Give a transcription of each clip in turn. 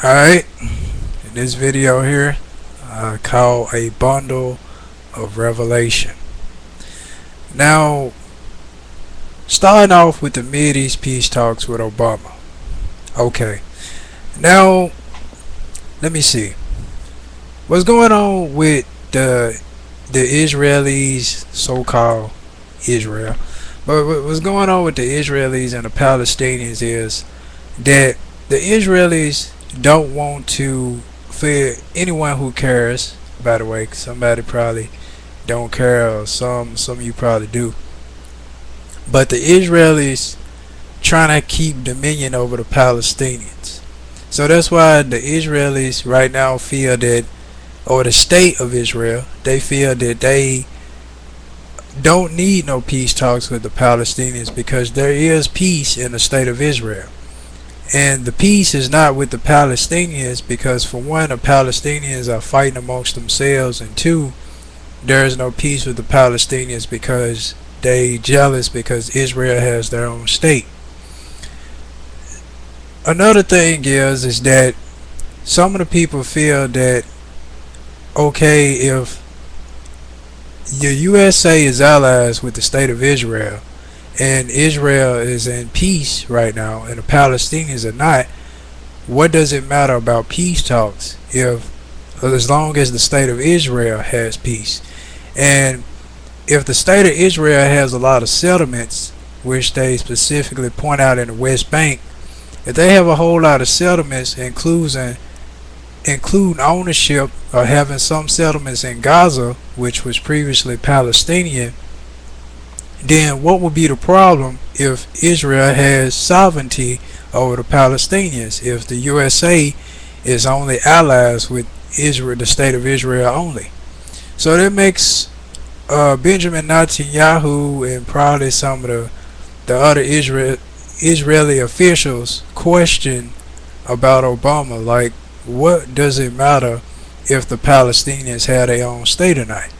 Alright, in this video here, I call a bundle of revelation. Now, starting off with the Mideast peace talks with Obama. Okay, now, let me see. What's going on with the Israelis, so-called Israel, but what's going on with the Israelis and the Palestinians is that the Israelis don't want to, for anyone who cares, by the way, somebody probably don't care, or some of you probably do, but the Israelis trying to keep dominion over the Palestinians. So that's why the Israelis right now feel that, or the state of Israel, they feel that they don't need no peace talks with the Palestinians because there is peace in the state of Israel. And the peace is not with the Palestinians because, for one, the Palestinians are fighting amongst themselves, and two, there is no peace with the Palestinians because they jealous because Israel has their own state. Another thing is that some of the people feel that, okay, if the USA is allies with the state of Israel and Israel is in peace right now and the Palestinians are not, what does it matter about peace talks if, as long as the state of Israel has peace? And if the state of Israel has a lot of settlements, which they specifically point out in the West Bank, if they have a whole lot of settlements including ownership or having some settlements in Gaza, which was previously Palestinian, then what would be the problem if Israel has sovereignty over the Palestinians, if the USA is only allies with Israel, the state of Israel only? So that makes Benjamin Netanyahu and probably some of the other Israeli officials question about Obama, like, what does it matter if the Palestinians had their own state or not?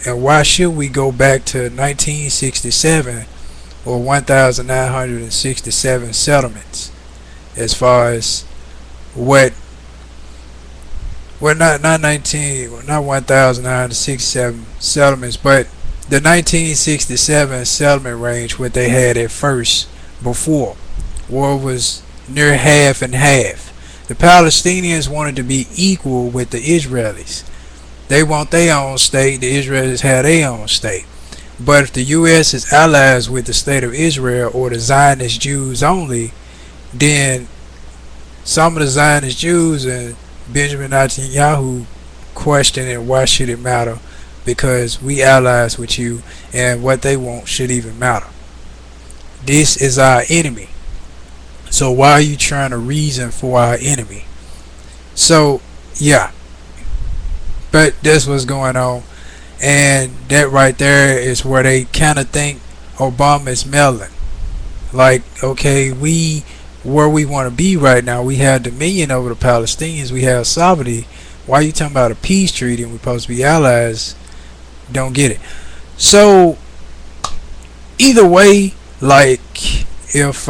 And why should we go back to 1967 or 1,967 settlements as far as not 1,967 settlements, but the 1967 settlement range, what they had at first before, where it was near half and half. The Palestinians wanted to be equal with the Israelis. They want their own state. The Israelis have their own state. But if the U.S. is allies with the state of Israel or the Zionist Jews only, then some of the Zionist Jews and Benjamin Netanyahu questioning why should it matter, because we allies with you and what they want should even matter. This is our enemy. So why are you trying to reason for our enemy? So yeah, but that's what's going on, and that right there is where they kind of think Obama is meddling. Like, okay, where we want to be right now, we have dominion over the Palestinians, we have sovereignty. Why are you talking about a peace treaty and we're supposed to be allies? Don't get it. So either way, like, if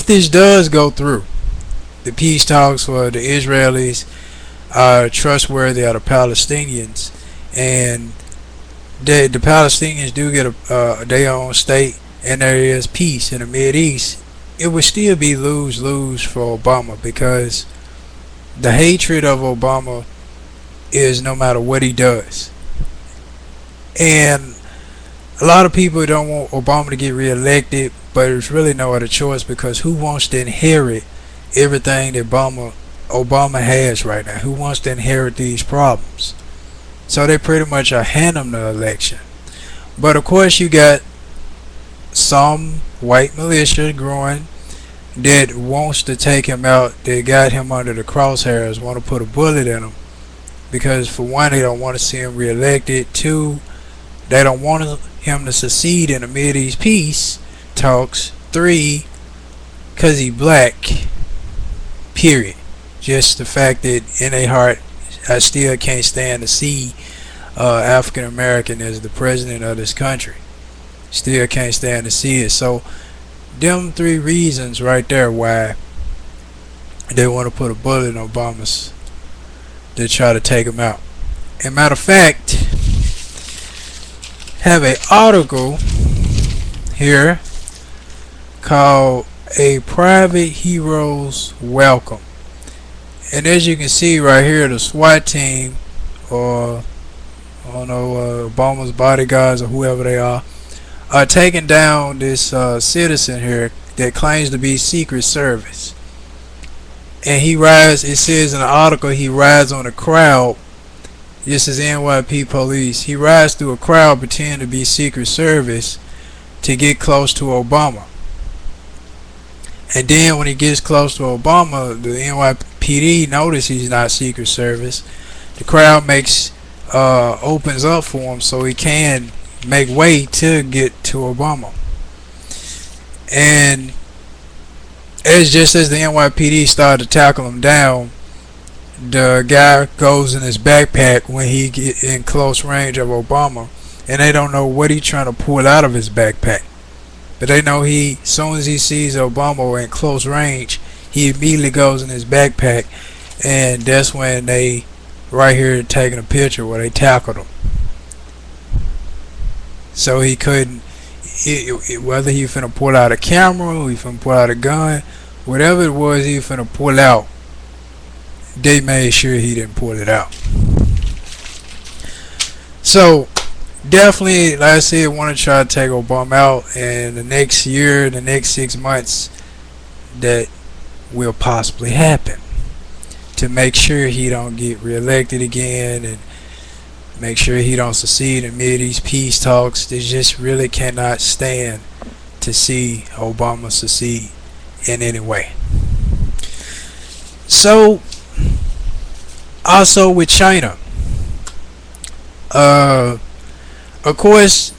this does go through, the peace talks for the Israelis are trustworthy of the Palestinians, and the Palestinians do get their own state, and there is peace in the Mideast, it would still be lose-lose for Obama, because the hatred of Obama is no matter what he does. And a lot of people don't want Obama to get reelected, but there's really no other choice, because who wants to inherit everything that Obama has right now? Who wants to inherit these problems? So they pretty much are handing him the election. But of course you got some white militia growing that wants to take him out. They got him under the crosshairs, want to put a bullet in him, because for one, they don't want to see him reelected. Two, they don't want him to succeed in the Mideast peace talks. Three, because he black, period. Just the fact that in their heart, I still can't stand to see African American as the president of this country. Still can't stand to see it. So them three reasons right there why They want to put a bullet in Obama's to try to take him out. And matter of fact, have an article here called "A Private Hero's Welcome." And as you can see right here, the SWAT team, or I don't know, Obama's bodyguards or whoever they are taking down this citizen here that claims to be Secret Service. And he rides, it says in the article, he rides on a crowd. This is NYP police. He rides through a crowd pretending to be Secret Service to get close to Obama. And then when he gets close to Obama, the NYPD notice he's not Secret Service. The crowd opens up for him so he can make way to get to Obama. And just as the NYPD started to tackle him down, the guy goes in his backpack when he get in close range of Obama, and they don't know what he's trying to pull out of his backpack. But they know as soon as he sees Obama in close range, he immediately goes in his backpack, and that's when they, right here taking a picture where they tackled him. So he couldn't, whether he finna pull out a camera, or he finna pull out a gun, whatever it was he finna pull out, they made sure he didn't pull it out. So definitely, like I said, want to try to take Obama out, and the next year, the next 6 months, that will possibly happen, to make sure he don't get reelected again, and make sure he don't succeed in many of these peace talks. They just really cannot stand to see Obama succeed in any way. So also with China, of course,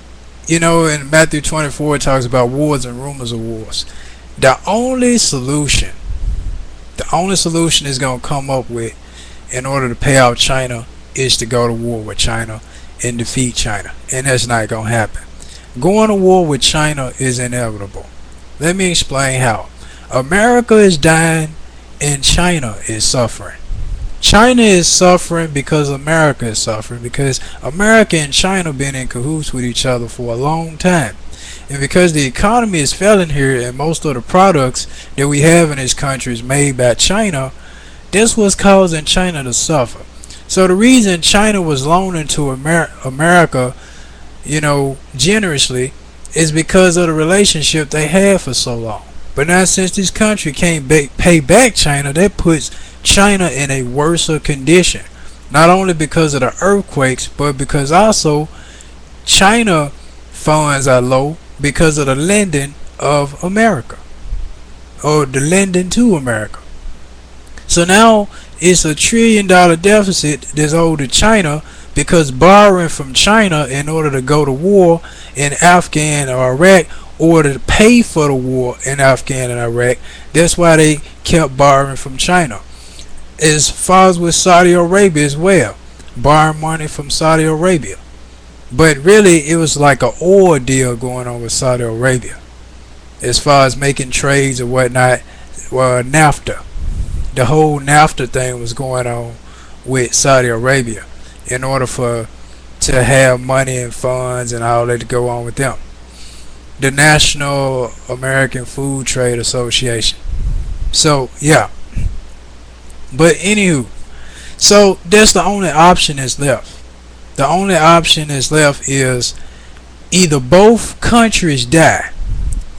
you know, in Matthew 24 it talks about wars and rumors of wars. The only solution is going to come up with, in order to pay out China, is to go to war with China and defeat China. And that's not going to happen. Going to war with China is inevitable. Let me explain how. America is dying and China is suffering. China is suffering because America is suffering, because America and China have been in cahoots with each other for a long time. And because the economy is failing here, and most of the products that we have in this country is made by China, this was causing China to suffer. So the reason China was loaning to America, you know, generously, is because of the relationship they had for so long. But now since this country can't pay back China, that puts China in a worse condition. Not only because of the earthquakes, but because also China funds are low because of the lending of America, or the lending to America. So now it's $1 trillion deficit that's owed to China, because borrowing from China in order to go to war in Afghan or Iraq, or to pay for the war in Afghan and Iraq, that's why they kept borrowing from China. As far as with Saudi Arabia as well, borrowing money from Saudi Arabia. But really it was like an oil deal going on with Saudi Arabia, as far as making trades or whatnot. NAFTA, the whole NAFTA thing was going on with Saudi Arabia, in order to have money and funds and all that to go on with them. The National American Food Trade Association. So yeah, but anywho, so that's the only option that's left. The only option that's left is either both countries die,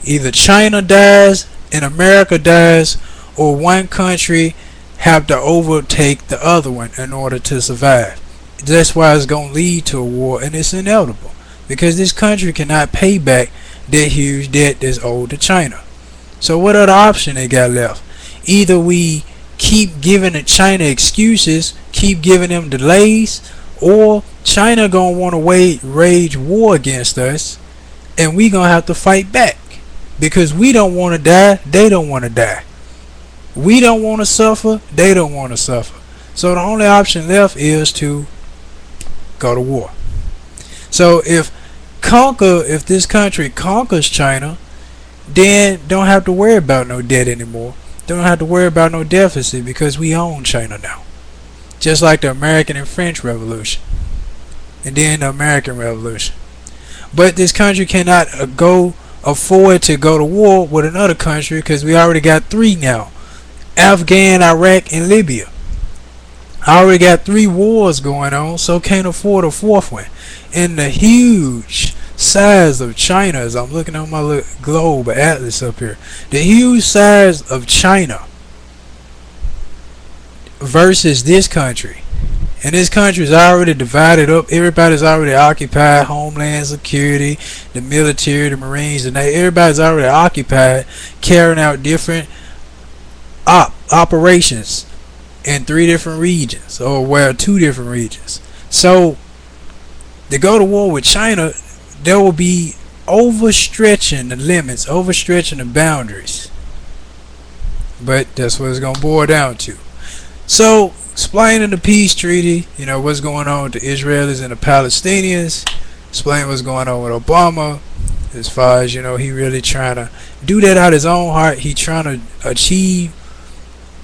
either China dies and America dies, or one country have to overtake the other one in order to survive. That's why it's going to lead to a war, and it's inevitable, because this country cannot pay back that huge debt that's owed to China. So what other option they got left? Either we keep giving the China excuses, keep giving them delays, or China gonna want to wage war against us, and we gonna have to fight back, because we don't want to die, they don't want to die. We don't want to suffer, they don't want to suffer. So the only option left is to go to war. So if this country conquers China, then don't have to worry about no debt anymore. They don't have to worry about no deficit because we own China now. Just like the American and French Revolution. And then the American Revolution. But this country cannot afford to go to war with another country because we already got three now. Afghan, Iraq, and Libya. I already got three wars going on, so can't afford a fourth one. And the huge size of China, as I'm looking on my little globe atlas up here, the huge size of China versus this country. And this country is already divided up. Everybody's already occupied. Homeland Security, the military, the Marines, and everybody's already occupied, carrying out different operations in three different regions, or well, two different regions. So to go to war with China, there will be overstretching the limits, overstretching the boundaries. But that's what it's gonna boil down to. So explaining the peace treaty, what's going on with the Israelis and the Palestinians, explain what's going on with Obama, as far as he really trying to do that out of his own heart. He trying to achieve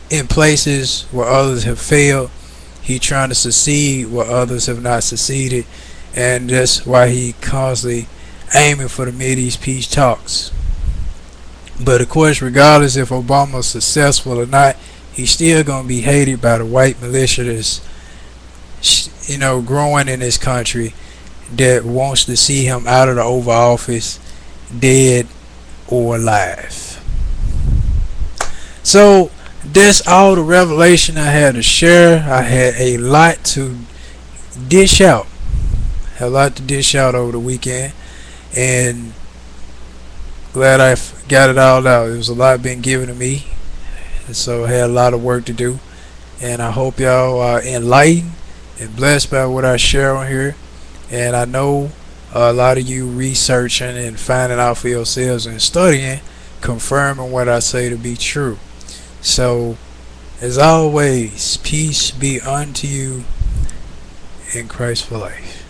in places where others have failed. He trying to succeed where others have not succeeded, and that's why he constantly aiming for the Mideast peace talks. But of course, regardless if Obama's successful or not, he's still gonna be hated by the white militia that's growing in this country, that wants to see him out of the Oval Office, dead or alive. So that's all the revelation I had to share. I had a lot to dish out. Over the weekend, and glad I got it all out. There was a lot being given to me, and so I had a lot of work to do. And I hope y'all are enlightened and blessed by what I share on here. And I know a lot of you researching and finding out for yourselves and studying, confirming what I say to be true. So, as always, peace be unto you in Christ for life.